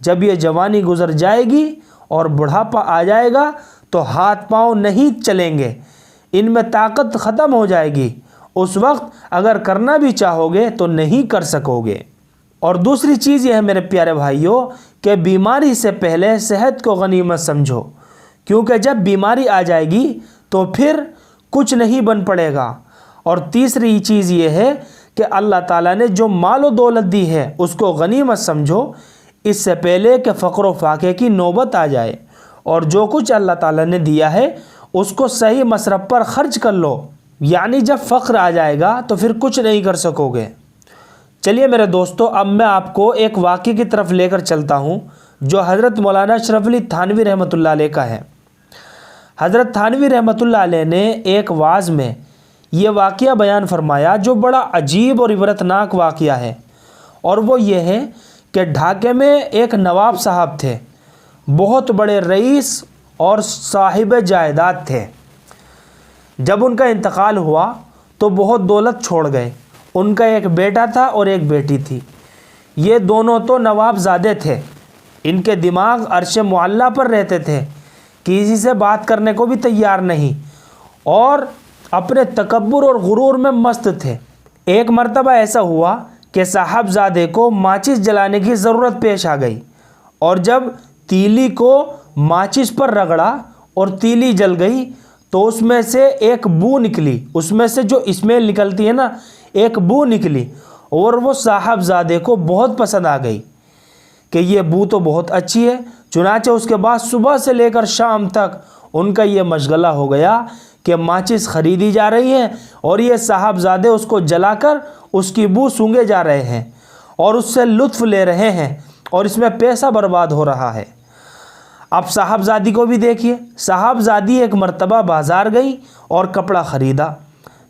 جب یہ جوانی گزر جائے گی اور بڑھاپا آ جائے گا تو ہاتھ پاؤں نہیں چلیں گے، ان میں طاقت ختم ہو جائے گی، اس وقت اگر کرنا بھی چاہو گے تو نہیں کر سکو گے۔ اور دوسری چیز یہ ہے میرے پیارے بھائیوں کہ بیماری سے پہلے صحت کو غنیمت سمجھو، کیونکہ جب بیماری آ جائے گی تو پھر کچھ نہیں بن پڑے گا۔ اور تیسری چیز یہ ہے کہ اللہ تعالیٰ نے جو مال و دولت دی ہے اس کو غنیمت سمجھو، اس سے پہلے کہ فقر و فاقے کی نوبت آ جائے، اور جو کچھ اللہ تعالیٰ نے دیا ہے اس کو صحیح مصرف پر خرچ کر لو، یعنی جب فقر آ جائے گا تو پھر کچھ نہیں کر سکو گے۔ چلیے میرے دوستو، اب میں آپ کو ایک واقعے کی طرف لے کر چلتا ہوں جو حضرت مولانا اشرف علی تھانوی رحمۃ اللہ علیہ کا ہے۔ حضرت تھانوی رحمۃ اللہ علیہ نے ایک وعظ میں یہ واقعہ بیان فرمایا جو بڑا عجیب اور عبرتناک واقعہ ہے، اور وہ یہ ہے کہ ڈھاکے میں ایک نواب صاحب تھے، بہت بڑے رئیس اور صاحب جائیداد تھے۔ جب ان کا انتقال ہوا تو بہت دولت چھوڑ گئے۔ ان کا ایک بیٹا تھا اور ایک بیٹی تھی، یہ دونوں تو نواب زادے تھے، ان کے دماغ عرش معلیٰ پر رہتے تھے، کسی سے بات کرنے کو بھی تیار نہیں، اور اپنے تکبر اور غرور میں مست تھے۔ ایک مرتبہ ایسا ہوا کہ صاحبزادے کو ماچس جلانے کی ضرورت پیش آ گئی، اور جب تیلی کو ماچس پر رگڑا اور تیلی جل گئی تو اس میں سے ایک بو نکلی، اس میں سے جو اسمیل نکلتی ہے نا، ایک بو نکلی، اور وہ صاحبزادے کو بہت پسند آ گئی کہ یہ بو تو بہت اچھی ہے۔ چنانچہ اس کے بعد صبح سے لے کر شام تک ان کا یہ مشغلہ ہو گیا کہ ماچس خریدی جا رہی ہے اور یہ صاحبزادے اس کو جلا کر اس کی بو سونگے جا رہے ہیں اور اس سے لطف لے رہے ہیں، اور اس میں پیسہ برباد ہو رہا ہے۔ اب صاحبزادی کو بھی دیکھیے، صاحبزادی ایک مرتبہ بازار گئی اور کپڑا خریدا۔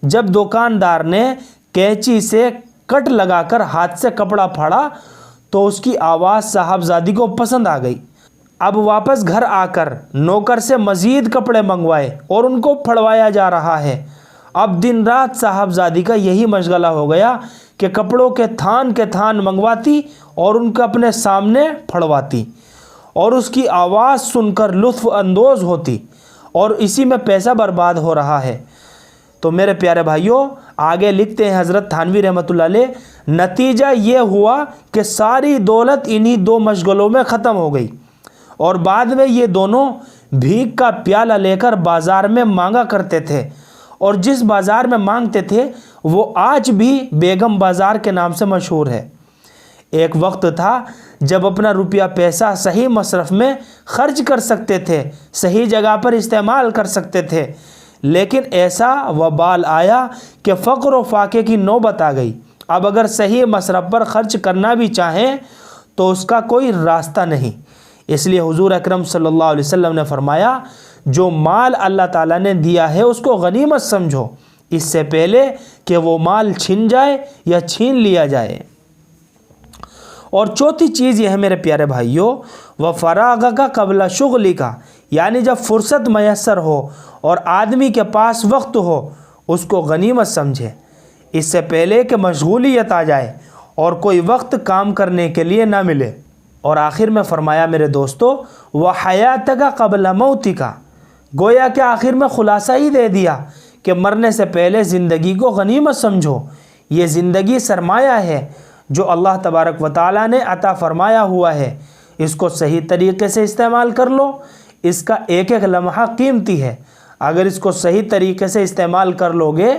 جب دکاندار نے کینچی سے کٹ لگا کر ہاتھ سے کپڑا پھاڑا تو اس کی آواز صاحبزادی کو پسند آ گئی۔ اب واپس گھر آ کر نوکر سے مزید کپڑے منگوائے اور ان کو پھڑوایا جا رہا ہے۔ اب دن رات صاحبزادی کا یہی مشغلہ ہو گیا کہ کپڑوں کے تھان منگواتی اور ان کو اپنے سامنے پھڑواتی، اور اس کی آواز سن کر لطف اندوز ہوتی، اور اسی میں پیسہ برباد ہو رہا ہے۔ تو میرے پیارے بھائیوں، آگے لکھتے ہیں حضرت تھانوی رحمۃ اللہ علیہ، نتیجہ یہ ہوا کہ ساری دولت انہی دو مشغلوں میں ختم ہو گئی، اور بعد میں یہ دونوں بھیک کا پیالہ لے کر بازار میں مانگا کرتے تھے، اور جس بازار میں مانگتے تھے وہ آج بھی بیگم بازار کے نام سے مشہور ہے۔ ایک وقت تھا جب اپنا روپیہ پیسہ صحیح مصرف میں خرچ کر سکتے تھے، صحیح جگہ پر استعمال کر سکتے تھے، لیکن ایسا وبال آیا کہ فقر و فاقے کی نوبت آ گئی۔ اب اگر صحیح مصرف پر خرچ کرنا بھی چاہیں تو اس کا کوئی راستہ نہیں۔ اس لیے حضور اکرم صلی اللہ علیہ وسلم نے فرمایا، جو مال اللہ تعالیٰ نے دیا ہے اس کو غنیمت سمجھو، اس سے پہلے کہ وہ مال چھن جائے یا چھین لیا جائے۔ اور چوتھی چیز یہ ہے میرے پیارے بھائیوں، وَفَرَاغَكَ قَبْلَ شُغْلِكَ، یعنی جب فرصت میسر ہو اور آدمی کے پاس وقت ہو اس کو غنیمت سمجھے، اس سے پہلے کہ مشغولیت آ جائے اور کوئی وقت کام کرنے کے لیے نہ ملے۔ اور آخر میں فرمایا میرے دوستو، وَحَيَاتَكَ قَبْلَ مَوْتِكَ، گویا کہ آخر میں خلاصہ ہی دے دیا کہ مرنے سے پہلے زندگی کو غنیمت سمجھو۔ یہ زندگی سرمایہ ہے جو اللہ تبارک و تعالیٰ نے عطا فرمایا ہوا ہے، اس کو صحیح طریقے سے استعمال کر لو۔ اس کا ایک ایک لمحہ قیمتی ہے، اگر اس کو صحیح طریقے سے استعمال کر لو گے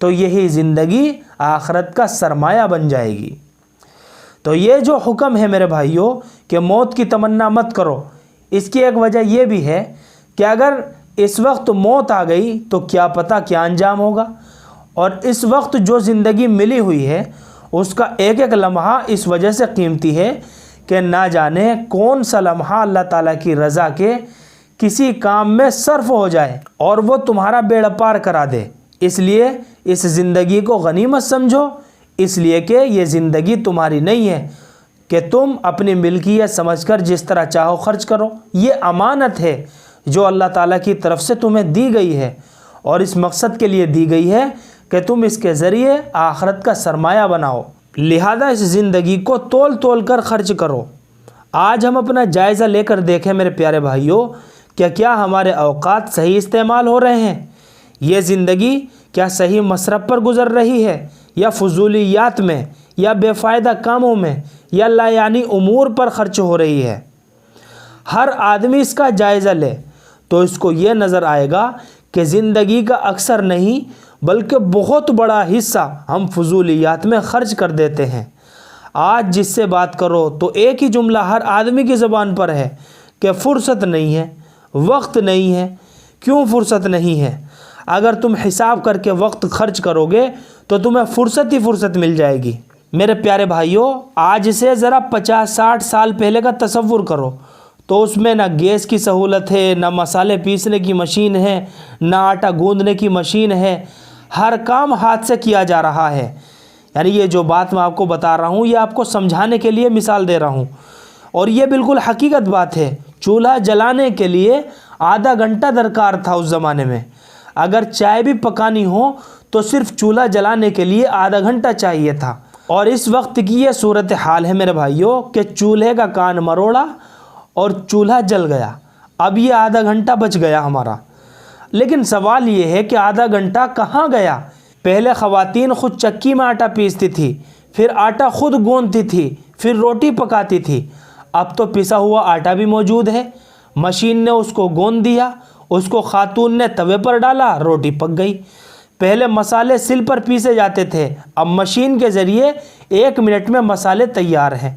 تو یہی زندگی آخرت کا سرمایہ بن جائے گی۔ تو یہ جو حکم ہے میرے بھائیوں کہ موت کی تمنا مت کرو، اس کی ایک وجہ یہ بھی ہے کہ اگر اس وقت موت آ گئی تو کیا پتہ کیا انجام ہوگا، اور اس وقت جو زندگی ملی ہوئی ہے اس کا ایک ایک لمحہ اس وجہ سے قیمتی ہے کہ نہ جانے کون سا لمحہ اللہ تعالیٰ کی رضا کے کسی کام میں صرف ہو جائے اور وہ تمہارا بیڑا پار کرا دے۔ اس لیے اس زندگی کو غنیمت سمجھو، اس لیے کہ یہ زندگی تمہاری نہیں ہے کہ تم اپنی ملکیت سمجھ کر جس طرح چاہو خرچ کرو۔ یہ امانت ہے جو اللہ تعالیٰ کی طرف سے تمہیں دی گئی ہے، اور اس مقصد کے لیے دی گئی ہے کہ تم اس کے ذریعے آخرت کا سرمایہ بناؤ۔ لہذا اس زندگی کو تول تول کر خرچ کرو۔ آج ہم اپنا جائزہ لے کر دیکھیں میرے پیارے بھائیوں کہ کیا ہمارے اوقات صحیح استعمال ہو رہے ہیں؟ یہ زندگی کیا صحیح مصرف پر گزر رہی ہے یا فضولیات میں یا بے فائدہ کاموں میں یا لا یعنی امور پر خرچ ہو رہی ہے؟ ہر آدمی اس کا جائزہ لے تو اس کو یہ نظر آئے گا کہ زندگی کا اکثر نہیں بلکہ بہت بڑا حصہ ہم فضولیات میں خرچ کر دیتے ہیں۔ آج جس سے بات کرو تو ایک ہی جملہ ہر آدمی کی زبان پر ہے کہ فرصت نہیں ہے، وقت نہیں ہے۔ کیوں فرصت نہیں ہے؟ اگر تم حساب کر کے وقت خرچ کرو گے تو تمہیں فرصت ہی فرصت مل جائے گی۔ میرے پیارے بھائیوں، آج سے ذرا 50-60 سال پہلے کا تصور کرو تو اس میں نہ گیس کی سہولت ہے، نہ مسالے پیسنے کی مشین ہے، نہ آٹا گوندنے کی مشین ہے۔ ہر کام ہاتھ سے کیا جا رہا ہے۔ یعنی یہ جو بات میں آپ کو بتا رہا ہوں یہ آپ کو سمجھانے کے لیے مثال دے رہا ہوں، اور یہ بالکل حقیقت بات ہے۔ چولہا جلانے کے لیے آدھا گھنٹہ درکار تھا اس زمانے میں۔ اگر چائے بھی پکانی ہو تو صرف چولہا جلانے کے لیے آدھا گھنٹہ چاہیے تھا۔ اور اس وقت کی یہ صورتحال ہے میرے بھائیوں کہ چولہے کا کان مروڑا اور چولہا جل گیا۔ اب یہ آدھا گھنٹہ بچ گیا ہمارا۔ لیکن سوال یہ ہے کہ آدھا گھنٹہ کہاں گیا؟ پہلے خواتین خود چکی میں آٹا پیستی تھی، پھر آٹا خود گوندتی تھی، پھر روٹی پکاتی تھی۔ اب تو پسا ہوا آٹا بھی موجود ہے، مشین نے اس کو گوند دیا، اس کو خاتون نے توے پر ڈالا، روٹی پک گئی۔ پہلے مسالے سل پر پیسے جاتے تھے، اب مشین کے ذریعے 1 منٹ میں مسالے تیار ہیں۔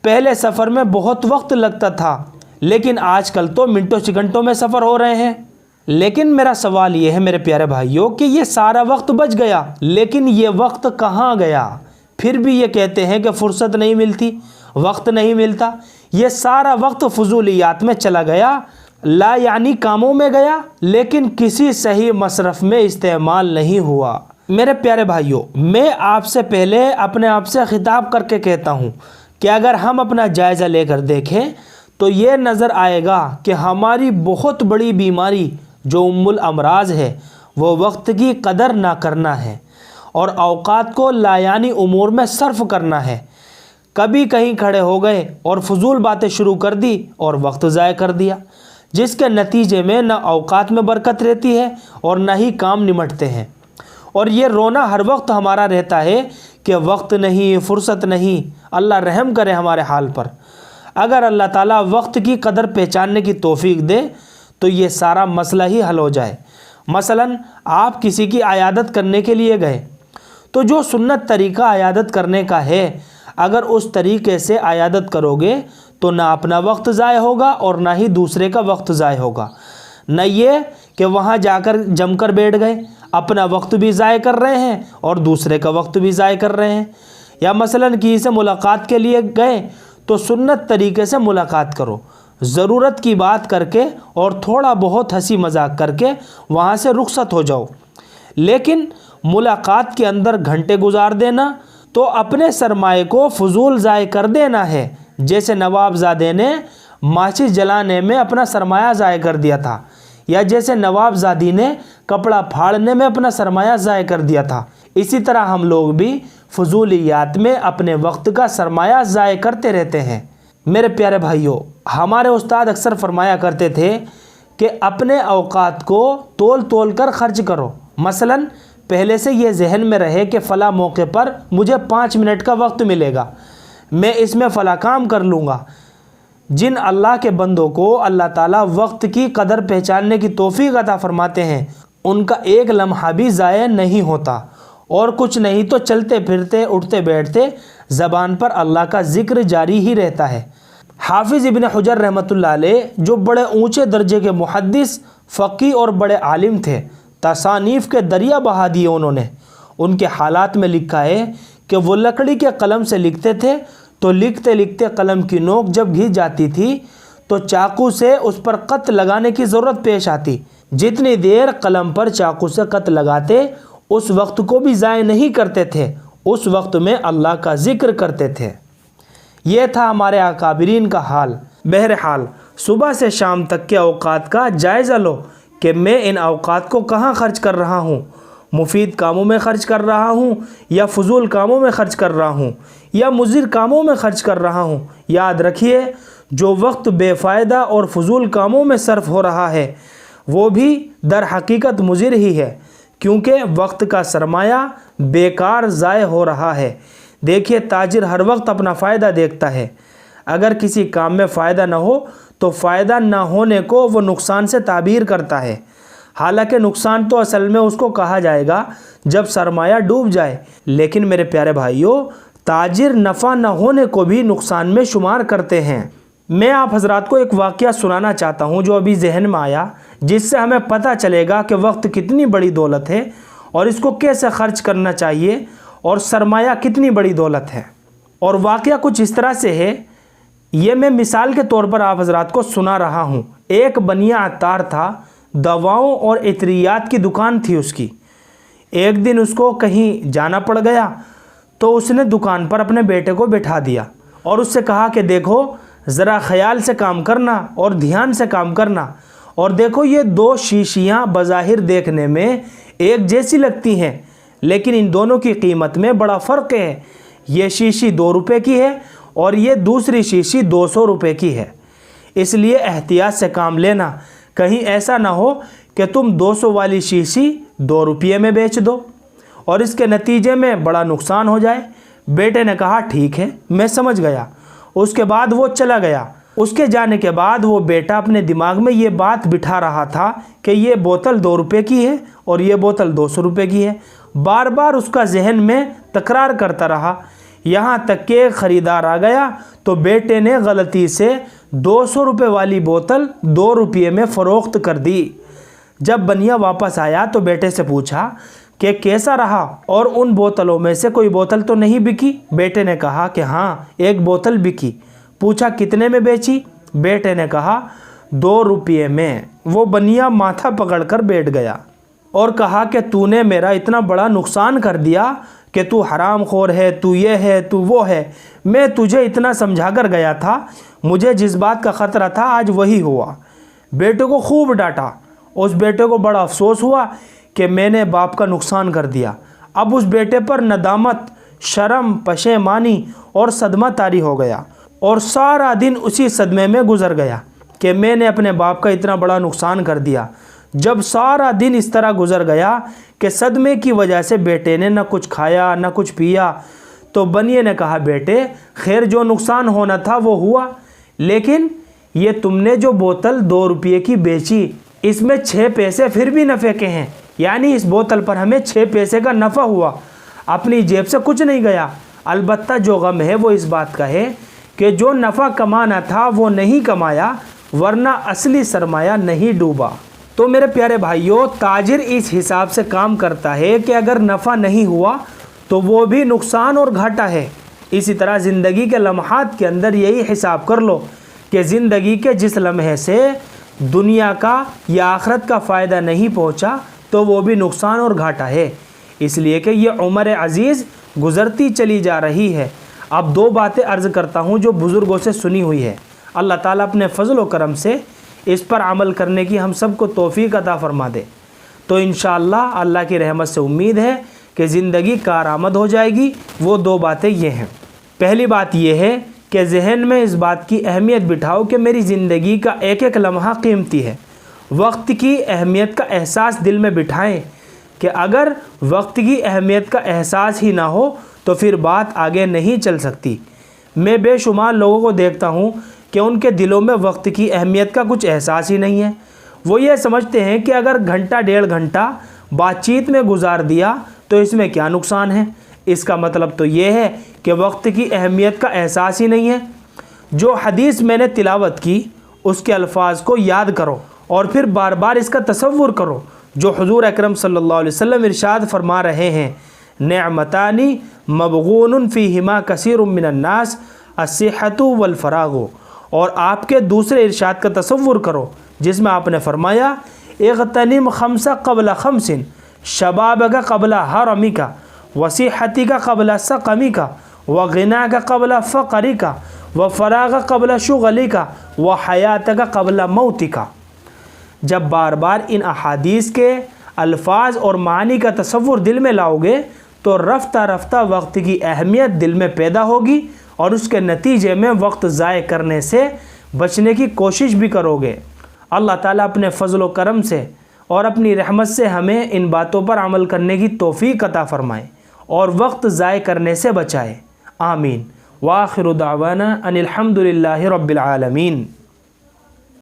پہلے سفر میں بہت وقت لگتا تھا، لیکن آج کل تو منٹوں سیکنڈوں میں سفر ہو رہے ہیں۔ لیکن میرا سوال یہ ہے میرے پیارے بھائیوں کہ یہ سارا وقت بچ گیا، لیکن یہ وقت کہاں گیا؟ پھر بھی یہ کہتے ہیں کہ فرصت نہیں ملتی، وقت نہیں ملتا۔ یہ سارا وقت فضولیات میں چلا گیا، لا یعنی کاموں میں گیا، لیکن کسی صحیح مصرف میں استعمال نہیں ہوا۔ میرے پیارے بھائیوں، میں آپ سے پہلے اپنے آپ سے خطاب کر کے کہتا ہوں کہ اگر ہم اپنا جائزہ لے کر دیکھیں تو یہ نظر آئے گا کہ ہماری بہت بڑی بیماری جو ام الامراض ہے وہ وقت کی قدر نہ کرنا ہے اور اوقات کو لا یعنی امور میں صرف کرنا ہے۔ کبھی کہیں کھڑے ہو گئے اور فضول باتیں شروع کر دی اور وقت ضائع کر دیا، جس کے نتیجے میں نہ اوقات میں برکت رہتی ہے اور نہ ہی کام نمٹتے ہیں۔ اور یہ رونا ہر وقت ہمارا رہتا ہے کہ وقت نہیں، فرصت نہیں۔ اللہ رحم کرے ہمارے حال پر۔ اگر اللہ تعالیٰ وقت کی قدر پہچاننے کی توفیق دے تو یہ سارا مسئلہ ہی حل ہو جائے۔ مثلاً آپ کسی کی عیادت کرنے کے لیے گئے تو جو سنت طریقہ عیادت کرنے کا ہے اگر اس طریقے سے عیادت کرو گے تو نہ اپنا وقت ضائع ہوگا اور نہ ہی دوسرے کا وقت ضائع ہوگا۔ نہ یہ کہ وہاں جا کر جم کر بیٹھ گئے، اپنا وقت بھی ضائع کر رہے ہیں اور دوسرے کا وقت بھی ضائع کر رہے ہیں۔ یا مثلاً کسی سے ملاقات کے لیے گئے تو سنت طریقے سے ملاقات کرو، ضرورت کی بات کر کے اور تھوڑا بہت ہنسی مذاق کر کے وہاں سے رخصت ہو جاؤ۔ لیکن ملاقات کے اندر گھنٹے گزار دینا تو اپنے سرمایے کو فضول ضائع کر دینا ہے۔ جیسے نواب زادے نے ماچس جلانے میں اپنا سرمایہ ضائع کر دیا تھا، یا جیسے نواب زادی نے کپڑا پھاڑنے میں اپنا سرمایہ ضائع کر دیا تھا، اسی طرح ہم لوگ بھی فضولیات میں اپنے وقت کا سرمایہ ضائع کرتے رہتے ہیں۔ میرے پیارے بھائیوں، ہمارے استاد اکثر فرمایا کرتے تھے کہ اپنے اوقات کو تول تول کر خرچ کرو۔ مثلاً پہلے سے یہ ذہن میں رہے کہ فلاں موقع پر مجھے 5 منٹ کا وقت ملے گا، میں اس میں فلاں کام کر لوں گا۔ جن اللہ کے بندوں کو اللہ تعالیٰ وقت کی قدر پہچاننے کی توفیق عطا فرماتے ہیں ان کا ایک لمحہ بھی ضائع نہیں ہوتا، اور کچھ نہیں تو چلتے پھرتے اٹھتے بیٹھتے زبان پر اللہ کا ذکر جاری ہی رہتا ہے۔ حافظ ابن حجر رحمۃ اللہ علیہ جو بڑے اونچے درجے کے محدث، فقی اور بڑے عالم تھے، تصانیف کے دریا بہا دیے انہوں نے۔ ان کے حالات میں لکھا ہے کہ وہ لکڑی کے قلم سے لکھتے تھے تو لکھتے لکھتے قلم کی نوک جب گھس جاتی تھی تو چاقو سے اس پر قط لگانے کی ضرورت پیش آتی۔ جتنی دیر قلم پر چاقو سے قط لگاتے اس وقت کو بھی ضائع نہیں کرتے تھے، اس وقت میں اللہ کا ذکر کرتے تھے۔ یہ تھا ہمارے اکابرین کا حال۔ بہرحال صبح سے شام تک کے اوقات کا جائزہ لو کہ میں ان اوقات کو کہاں خرچ کر رہا ہوں، مفید کاموں میں خرچ کر رہا ہوں یا فضول کاموں میں خرچ کر رہا ہوں، یا مضر کاموں میں خرچ کر رہا ہوں۔ یاد رکھیے جو وقت بے فائدہ اور فضول کاموں میں صرف ہو رہا ہے وہ بھی در حقیقت مضر ہی ہے، کیونکہ وقت کا سرمایہ بیکار ضائع ہو رہا ہے۔ دیکھیے تاجر ہر وقت اپنا فائدہ دیکھتا ہے، اگر کسی کام میں فائدہ نہ ہو تو فائدہ نہ ہونے کو وہ نقصان سے تعبیر کرتا ہے، حالانکہ نقصان تو اصل میں اس کو کہا جائے گا جب سرمایہ ڈوب جائے۔ لیکن میرے پیارے بھائیوں، تاجر نفع نہ ہونے کو بھی نقصان میں شمار کرتے ہیں۔ میں آپ حضرات کو ایک واقعہ سنانا چاہتا ہوں جو ابھی ذہن میں آیا، جس سے ہمیں پتہ چلے گا کہ وقت کتنی بڑی دولت ہے اور اس کو کیسے خرچ کرنا چاہیے، اور سرمایہ کتنی بڑی دولت ہے۔ اور واقعہ کچھ اس طرح سے ہے، یہ میں مثال کے طور پر آپ حضرات کو سنا رہا ہوں۔ ایک بنیا عطار تھا، دواؤں اور عطریات کی دکان تھی اس کی۔ ایک دن اس کو کہیں جانا پڑ گیا تو اس نے دکان پر اپنے بیٹے کو بٹھا دیا اور اس سے کہا کہ دیکھو ذرا خیال سے کام کرنا اور دھیان سے کام کرنا، اور دیکھو یہ دو شیشیاں بظاہر دیکھنے میں ایک جیسی لگتی ہیں لیکن ان دونوں کی قیمت میں بڑا فرق ہے۔ یہ شیشی 2 روپے کی ہے اور یہ دوسری شیشی 200 روپے کی ہے، اس لیے احتیاط سے کام لینا، کہیں ایسا نہ ہو کہ تم 200 والی شیشی 2 روپے میں بیچ دو اور اس کے نتیجے میں بڑا نقصان ہو جائے۔ بیٹے نے کہا ٹھیک ہے میں سمجھ گیا۔ اس کے بعد وہ چلا گیا۔ اس کے جانے کے بعد وہ بیٹا اپنے دماغ میں یہ بات بٹھا رہا تھا کہ یہ بوتل 2 روپے کی ہے اور یہ بوتل 200 روپے کی ہے۔ بار بار اس کا ذہن میں تکرار کرتا رہا، یہاں تک کہ ایک خریدار آ گیا تو بیٹے نے غلطی سے 200 روپے والی بوتل 2 روپے میں فروخت کر دی۔ جب بنیا واپس آیا تو بیٹے سے پوچھا کہ کیسا رہا اور ان بوتلوں میں سے کوئی بوتل تو نہیں بکی؟ بیٹے نے کہا کہ ہاں ایک بوتل بکی۔ پوچھا کتنے میں بیچی؟ بیٹے نے کہا 2 روپے میں۔ وہ بنیا ماتھا پکڑ کر بیٹھ گیا اور کہا کہ تو نے میرا اتنا بڑا نقصان کر دیا کہ تو حرام خور ہے، تو یہ ہے، تو وہ ہے۔ میں تجھے اتنا سمجھا کر گیا تھا، مجھے جس بات کا خطرہ تھا آج وہی ہوا۔ بیٹے کو خوب ڈانٹا۔ اس بیٹے کو بڑا افسوس ہوا کہ میں نے باپ کا نقصان کر دیا۔ اب اس بیٹے پر ندامت، شرم، پشیمانی اور صدمہ طاری ہو گیا اور سارا دن اسی صدمے میں گزر گیا کہ میں نے اپنے باپ کا اتنا بڑا نقصان کر دیا۔ جب سارا دن اس طرح گزر گیا کہ صدمے کی وجہ سے بیٹے نے نہ کچھ کھایا نہ کچھ پیا، تو بنیے نے کہا بیٹے خیر جو نقصان ہونا تھا وہ ہوا، لیکن یہ تم نے جو بوتل 2 روپے کی بیچی اس میں 6 پیسے پھر بھی نفع کے ہیں، یعنی اس بوتل پر ہمیں 6 پیسے کا نفع ہوا، اپنی جیب سے کچھ نہیں گیا۔ البتہ جو غم ہے وہ اس بات کا ہے کہ جو نفع کمانا تھا وہ نہیں کمایا، ورنہ اصلی سرمایہ نہیں ڈوبا۔ تو میرے پیارے بھائیوں، تاجر اس حساب سے کام کرتا ہے کہ اگر نفع نہیں ہوا تو وہ بھی نقصان اور گھاٹا ہے۔ اسی طرح زندگی کے لمحات کے اندر یہی حساب کر لو کہ زندگی کے جس لمحے سے دنیا کا یا آخرت کا فائدہ نہیں پہنچا تو وہ بھی نقصان اور گھاٹا ہے، اس لیے کہ یہ عمر عزیز گزرتی چلی جا رہی ہے۔ اب 2 باتیں عرض کرتا ہوں جو بزرگوں سے سنی ہوئی ہے، اللہ تعالیٰ اپنے فضل و کرم سے اس پر عمل کرنے کی ہم سب کو توفیق عطا فرما دے۔ تو انشاءاللہ اللہ کی رحمت سے امید ہے کہ زندگی کارآمد ہو جائے گی۔ وہ 2 باتیں یہ ہیں۔ پہلی بات یہ ہے کہ ذہن میں اس بات کی اہمیت بٹھاؤ کہ میری زندگی کا ایک ایک لمحہ قیمتی ہے۔ وقت کی اہمیت کا احساس دل میں بٹھائیں کہ اگر وقت کی اہمیت کا احساس ہی نہ ہو تو پھر بات آگے نہیں چل سکتی۔ میں بے شمار لوگوں کو دیکھتا ہوں کہ ان کے دلوں میں وقت کی اہمیت کا کچھ احساس ہی نہیں ہے۔ وہ یہ سمجھتے ہیں کہ اگر گھنٹہ 1.5 گھنٹہ بات چیت میں گزار دیا تو اس میں کیا نقصان ہے۔ اس کا مطلب تو یہ ہے کہ وقت کی اہمیت کا احساس ہی نہیں ہے۔ جو حدیث میں نے تلاوت کی اس کے الفاظ کو یاد کرو اور پھر بار بار اس کا تصور کرو جو حضور اکرم صلی اللہ علیہ وسلم ارشاد فرما رہے ہیں، نعمتانی مبغون فیہما کثیر من الناس الصحۃ والفراغ۔ اور آپ کے دوسرے ارشاد کا تصور کرو جس میں آپ نے فرمایا اغتنم 5 قبل 5، شبابک قبل حرمک، وصحتک قبل سقمک، وغناک قبل فقرک، وفراغک قبل شغلک، وحیاتک قبل موتک۔ جب بار بار ان احادیث کے الفاظ اور معنی کا تصور دل میں لاؤ گے تو رفتہ رفتہ وقت کی اہمیت دل میں پیدا ہوگی اور اس کے نتیجے میں وقت ضائع کرنے سے بچنے کی کوشش بھی کرو گے۔ اللہ تعالیٰ اپنے فضل و کرم سے اور اپنی رحمت سے ہمیں ان باتوں پر عمل کرنے کی توفیق عطا فرمائے اور وقت ضائع کرنے سے بچائے۔ آمین۔ وآخر دعوانا ان الحمد للہ رب العالمین۔